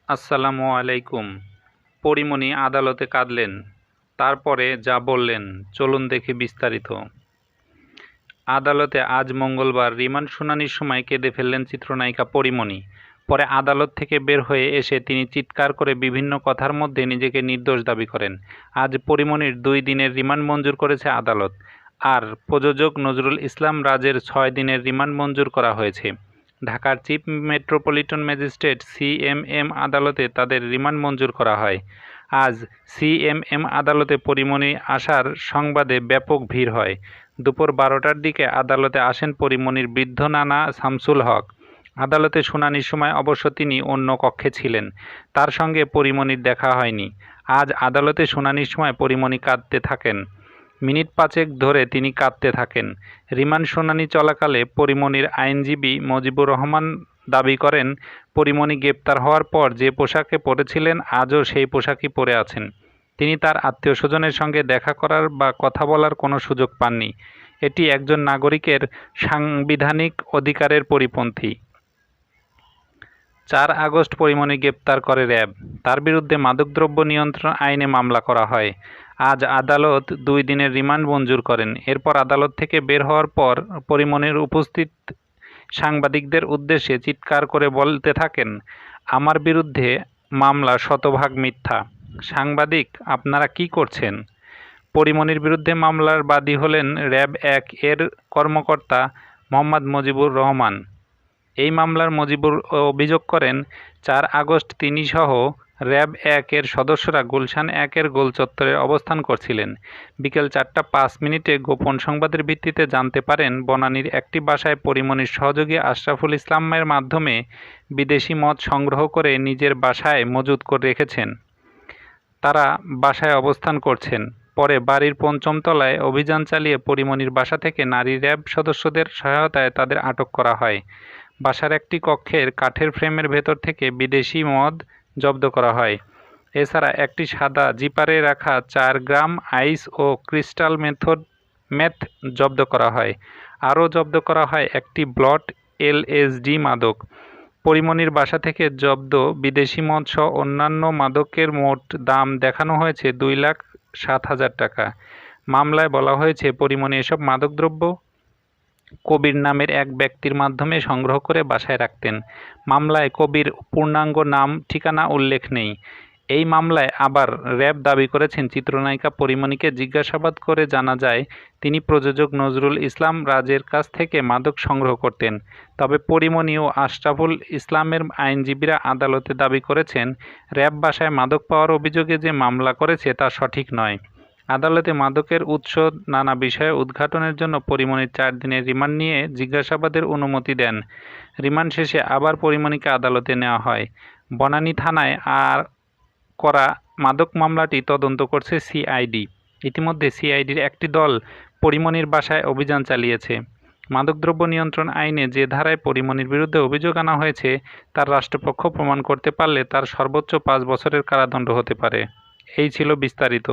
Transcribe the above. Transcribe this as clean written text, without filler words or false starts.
আসসালামু আলাইকুম। পরীমনি আদালতে কাঁদলেন, তারপরে যা বললেন চলুন দেখি বিস্তারিত। আদালতে আজ মঙ্গলবার রিমান্ড শুনানির সময় কেঁদে ফেললেন চিত্রনায়িকা পরীমনি। পরে আদালত থেকে বের হয়ে এসে তিনি চিৎকার করে বিভিন্ন কথার মধ্যে নিজেকে নির্দোষ দাবি করেন। আজ পরীমনির 2 দিনের রিমান্ড মঞ্জুর করেছে আদালত, আর প্রযোজক নজরুল ইসলাম রাজের 6 দিনের রিমান্ড মঞ্জুর করা হয়েছে। ঢাকার চিফ মেট্রোপলিটন ম্যাজিস্ট্রেট সিএমএম আদালতে তাদের রিমান্ড মঞ্জুর করা হয়। আজ সিএমএম আদালতে পরীমনি আসার সংবাদে ব্যাপক ভিড় হয়। দুপুর 12টার দিকে আদালতে আসেন পরীমনির বৃদ্ধ নানা শামসুল হক। আদালতে শুনানির সময় অবশ্য তিনি অন্য কক্ষে ছিলেন, তার সঙ্গে পরীমনির দেখা হয়নি। আজ আদালতে শুনানির সময় পরীমনি কাঁদতে থাকেন। মিনিট 5 ধরে তিনি কাঁদতে থাকেন। রিমান্ড শুনানি চলাকালে পরীমনির আইনজীবী মজিবুর রহমান দাবি করেন, পরীমনি গ্রেপ্তার হওয়ার পর যে পোশাকে পরেছিলেন আজও সেই পোশাকই পরে আছেন। তিনি তার আত্মীয়স্বজনের সঙ্গে দেখা করার বা কথা বলার কোনো সুযোগ পাননি। এটি একজন নাগরিকের সাংবিধানিক অধিকারের পরিপন্থী। 4 আগস্ট পরীমনি গ্রেপ্তার করে র্যাব। তার বিরুদ্ধে মাদকদ্রব্য নিয়ন্ত্রণ আইনে মামলা করা হয়। আজ আদালত 2 দিনের রিমান্ড মঞ্জুর করেন। এরপর আদালত থেকে বের হওয়ার পর পরীমনির উপস্থিত সাংবাদিকদের উদ্দেশ্যে চিৎকার করে বলতে থাকেন, আমার বিরুদ্ধে মামলা শতভাগ মিথ্যা। সাংবাদিক, আপনারা কি করছেন? পরীমনির বিরুদ্ধে মামলার বাদী হলেন র্যাব 1 এর কর্মকর্তা মোহাম্মদ মজিবুর রহমান। এই মামলার মজিবুর অভিযোগ করেন, 4 আগস্ট তিনি সহ র্যাব 1 এর সদস্যরা গুলশান 1 এর গোল চত্বরে অবস্থান করছিলেন। বিকেল 4টা 5 গোপন সংবাদের ভিত্তিতে জানতে পারেন, বনানীর একটি বাসায় পরীমনির সহযোগী আশরাফুল ইসলামের মাধ্যমে বিদেশি মদ সংগ্রহ করে নিজের বাসায় মজুত করে রেখেছেন। তারা বাসায় অবস্থান করছেন। পরে বাড়ির 5ম তলায় অভিযান চালিয়ে পরীমনির বাসা থেকে নারী র্যাব সদস্যদের সহায়তায় তাদের আটক করা হয়। বাসার একটি কক্ষের কাঠের ফ্রেমের ভেতর থেকে বিদেশি মদ জব্দ করা হয়। এছাড়া একটি সাদা জিপারে রাখা 4 গ্রাম আইস ও ক্রিস্টাল মেথ জব্দ করা হয়। আরও জব্দ করা হয় একটি ব্লট এলএসডি মাদক। পরীমনির বাসা থেকে জব্দ বিদেশি মদ সহ অন্যান্য মাদকের মোট দাম দেখানো হয়েছে 2,07,000 টাকা। মামলায় বলা হয়েছে, পরীমনি এসব মাদকদ্রব্য কবির নামের এক ব্যক্তির মাধ্যমে সংগ্রহ করে বাসায় রাখতেন। মামলায় কবির পূর্ণাঙ্গ নাম ঠিকানা উল্লেখ নেই। এই মামলায় আবার র্যাব দাবি করেছেন, চিত্রনায়িকা পরীমনিকে জিজ্ঞাসাবাদ করে জানা যায় তিনি প্রযোজক নজরুল ইসলাম রাজের কাছ থেকে মাদক সংগ্রহ করতেন। তবে পরীমনি ও আশরাফুল ইসলামের আইনজীবীরা আদালতে দাবি করেছেন, র্যাব বাসায় মাদক পাওয়ার অভিযোগে যে মামলা করেছে তা সঠিক নয়। আদালতে মাদকের উৎস নানা বিষয়ে উদ্ঘাটনের জন্য পরীমনির 4 দিনের রিমান্ড নিয়ে জিজ্ঞাসাবাদের অনুমতি দেন। রিমান্ড শেষে আবার পরীমনিকে আদালতে নেওয়া হয়। বনানী থানায় করা মাদক মামলাটি তদন্ত করছে সিআইডি। ইতিমধ্যে সিআইডির একটি দল পরীমনির বাসায় অভিযান চালিয়েছে। মাদকদ্রব্য নিয়ন্ত্রণ আইনে যে ধারায় পরীমনির বিরুদ্ধে অভিযোগ আনা হয়েছে তার রাষ্ট্রপক্ষ প্রমাণ করতে পারলে তার সর্বোচ্চ 5 বছরের কারাদণ্ড হতে পারে। এই ছিল বিস্তারিত।